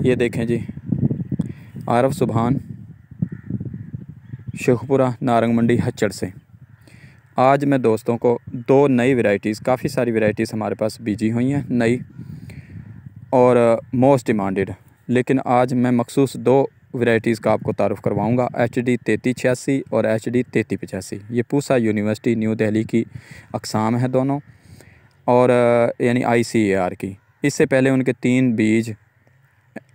ये देखें जी, आरफ सुभान, शेखपुरा नारंग मंडी हच्चड़ से। आज मैं दोस्तों को दो नई वैरायटीज़, काफ़ी सारी वैरायटीज़ हमारे पास बीजी हुई हैं नई और मोस्ट डिमांडेड, लेकिन आज मैं मखसूस दो वैरायटीज़ का आपको तारुफ़ करवाऊंगा। HD 3386 और HD 3385। ये पूसा यूनिवर्सिटी न्यू दिल्ली की अक़साम है दोनों, और यानी ICAR की। इससे पहले उनके 3 बीज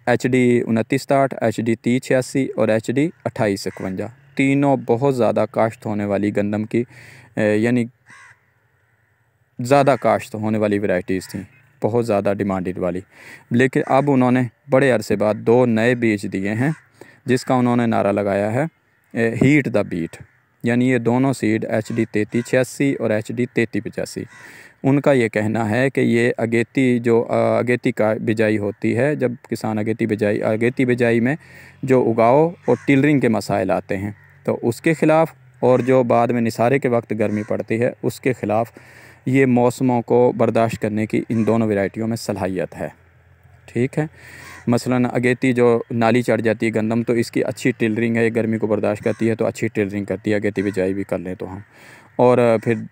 HD 2960, HD 3086 और HD 2851, तीनों बहुत ज़्यादा काश्त होने वाली गंदम की यानी ज़्यादा काश्त होने वाली वैरायटीज़ थी, बहुत ज़्यादा डिमांडेड वाली। लेकिन अब उन्होंने बड़े अरसे बाद दो नए बीज दिए हैं, जिसका उन्होंने नारा लगाया है हीट द बीट। यानी ये दोनों सीड HD 3386 और HD 3385, उनका ये कहना है कि ये अगेती का बिजाई होती है, जब किसान अगेती बिजाई में जो उगाव और टिलरिंग के मसाइल आते हैं तो उसके ख़िलाफ़, और जो बाद में निसारे के वक्त गर्मी पड़ती है उसके ख़िलाफ़ ये मौसमों को बर्दाश्त करने की इन दोनों वैरायटियों में सलाहियत है। ठीक है, मसलन अगेती जो नाली चढ़ जाती है गंदम, तो इसकी अच्छी टिलरिंग है, ये गर्मी को बर्दाश्त करती है तो अच्छी टिलरिंग करती है, अगेती बिजाई भी कर लें तो हम। और फिर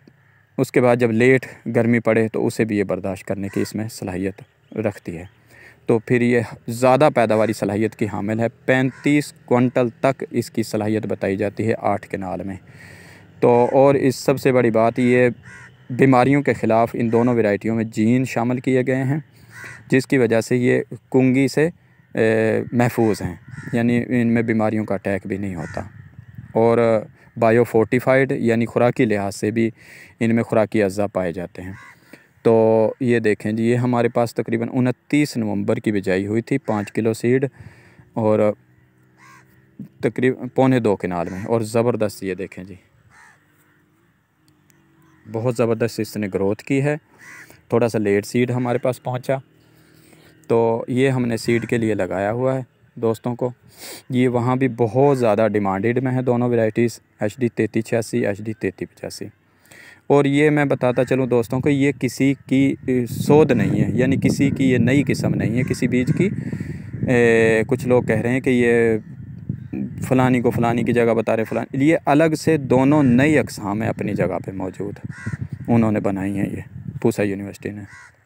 उसके बाद जब लेट गर्मी पड़े तो उसे भी ये बर्दाश्त करने की इसमें सलाहियत रखती है। तो फिर ये ज़्यादा पैदावारी सलाहियत की हामिल है। 35 क्विंटल तक इसकी सलाहियत बताई जाती है 8 कनाल में। तो और इस सबसे बड़ी बात, ये बीमारियों के ख़िलाफ़ इन दोनों वैरायटियों में जीन शामिल किए गए हैं, जिसकी वजह से ये कुंगी से महफूज हैं, यानी इनमें बीमारियों का अटैक भी नहीं होता। और बायो फोर्टिफाइड यानी खुराकी लिहाज से भी इनमें खुराकी अज़्ज़ा पाए जाते हैं। तो ये देखें जी, ये हमारे पास तकरीबन 29 नवंबर की बिजाई हुई थी, 5 किलो सीड और तकरीबन 1.25 कनाल में। और ज़बरदस्त, ये देखें जी, बहुत ज़बरदस्त इसने ग्रोथ की है। थोड़ा सा लेट सीड हमारे पास पहुंचा, तो ये हमने सीड के लिए लगाया हुआ है दोस्तों को। ये वहाँ भी बहुत ज़्यादा डिमांडेड में है दोनों वैरायटीज़, HD 3386, HD 3385। और ये मैं बताता चलूँ दोस्तों को, ये किसी की शोध नहीं है, यानी किसी की ये नई किस्म नहीं है किसी बीज की। कुछ लोग कह रहे हैं कि ये फ़लानी को फ़लानी की जगह बता रहे फ़लानी, ये अलग से दोनों नई अक़साम है अपनी जगह पे मौजूद, उन्होंने बनाई हैं ये पूसा यूनिवर्सिटी ने।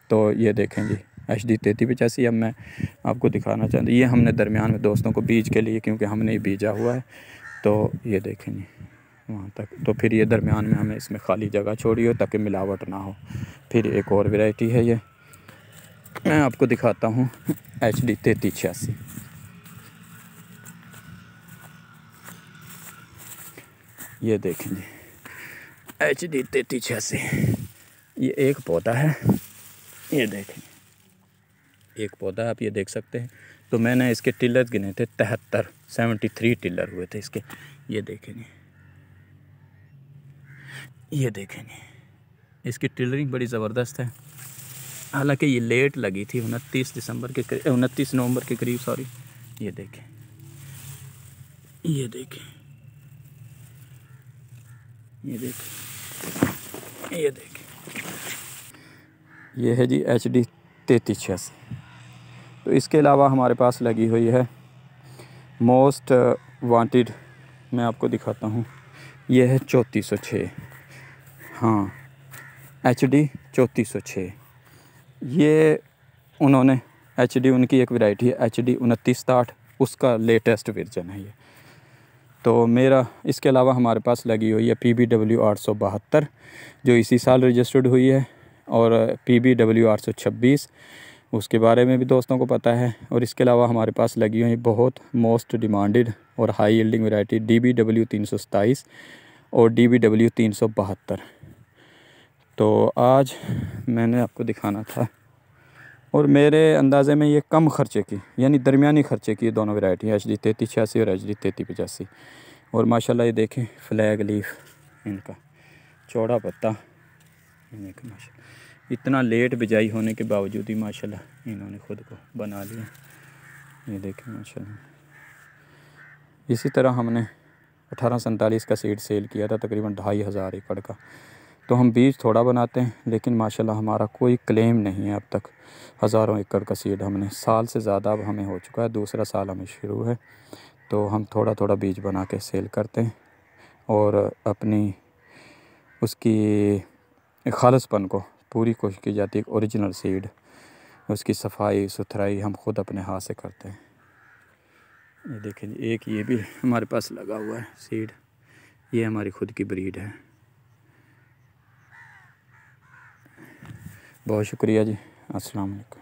तो ये देखें जी, HD 3385 अब मैं आपको दिखाना चाहता हूँ। ये हमने दरमियान में दोस्तों को बीज के लिए, क्योंकि हमने ही बीजा हुआ है, तो ये देखें जी वहाँ तक। तो फिर ये दरमियान में हमें इसमें खाली जगह छोड़ी हो ताकि मिलावट ना हो। फिर एक और वैरायटी है, ये मैं आपको दिखाता हूँ HD 3386। ये देखें जी HD 3386, ये एक पौधा है, ये देखें एक पौधा, आप ये देख सकते हैं। तो मैंने इसके टिलर्स गिने थे 73 टिलर हुए थे इसके। ये देखें जी, ये देखें जी, इसकी टिलरिंग बड़ी ज़बरदस्त है। हालांकि ये लेट लगी थी, 29 नवंबर के करीब, सॉरी। ये देखें, ये देखें, ये देखें, ये देखें, ये है जी HD 3386। तो इसके अलावा हमारे पास लगी हुई है मोस्ट वांटेड, मैं आपको दिखाता हूँ। ये है 3406, हाँ HD 3406। ये उन्होंने HD, उनकी एक वैरायटी है HD 2960, उसका लेटेस्ट वर्जन है ये। तो मेरा इसके अलावा हमारे पास लगी हुई है PBW 872, जो इसी साल रजिस्टर्ड हुई है, और PBW 826, उसके बारे में भी दोस्तों को पता है। और इसके अलावा हमारे पास लगी हुई बहुत मोस्ट डिमांडेड और हाई यील्डिंग वैरायटी DBW 327 और DBW 372। तो आज मैंने आपको दिखाना था, और मेरे अंदाज़े में ये कम ख़र्चे की, यानी दरमियानी ख़र्चे की दोनों वैरायटी है, HD 3386 और HD 3385। और माशाल्लाह ये देखें फ्लैग लीफ, इनका चौड़ा पत्ता, देखें माशाल्लाह, इतना लेट बिजाई होने के बावजूद ही माशाल्लाह इन्होंने ख़ुद को बना लिया। ये देखें माशाल्लाह। इसी तरह हमने 1847 का सीड सेल किया था, तकरीबन 2500 एकड़ का। तो हम बीज थोड़ा बनाते हैं, लेकिन माशाल्लाह हमारा कोई क्लेम नहीं है अब तक। हज़ारों एकड़ का सीड हमने, साल से ज़्यादा अब हमें हो चुका है, दूसरा साल हमें शुरू है। तो हम थोड़ा थोड़ा बीज बना के सेल करते हैं और अपनी उसकी खालिसपन को पूरी कोशिश की जाती है। ओरिजिनल सीड, उसकी सफाई सुथराई हम खुद अपने हाथ से करते हैं। ये देखें जी, एक ये भी हमारे पास लगा हुआ है सीड, ये हमारी खुद की ब्रीड है। बहुत शुक्रिया जी, अस्सलाम वालेकुम।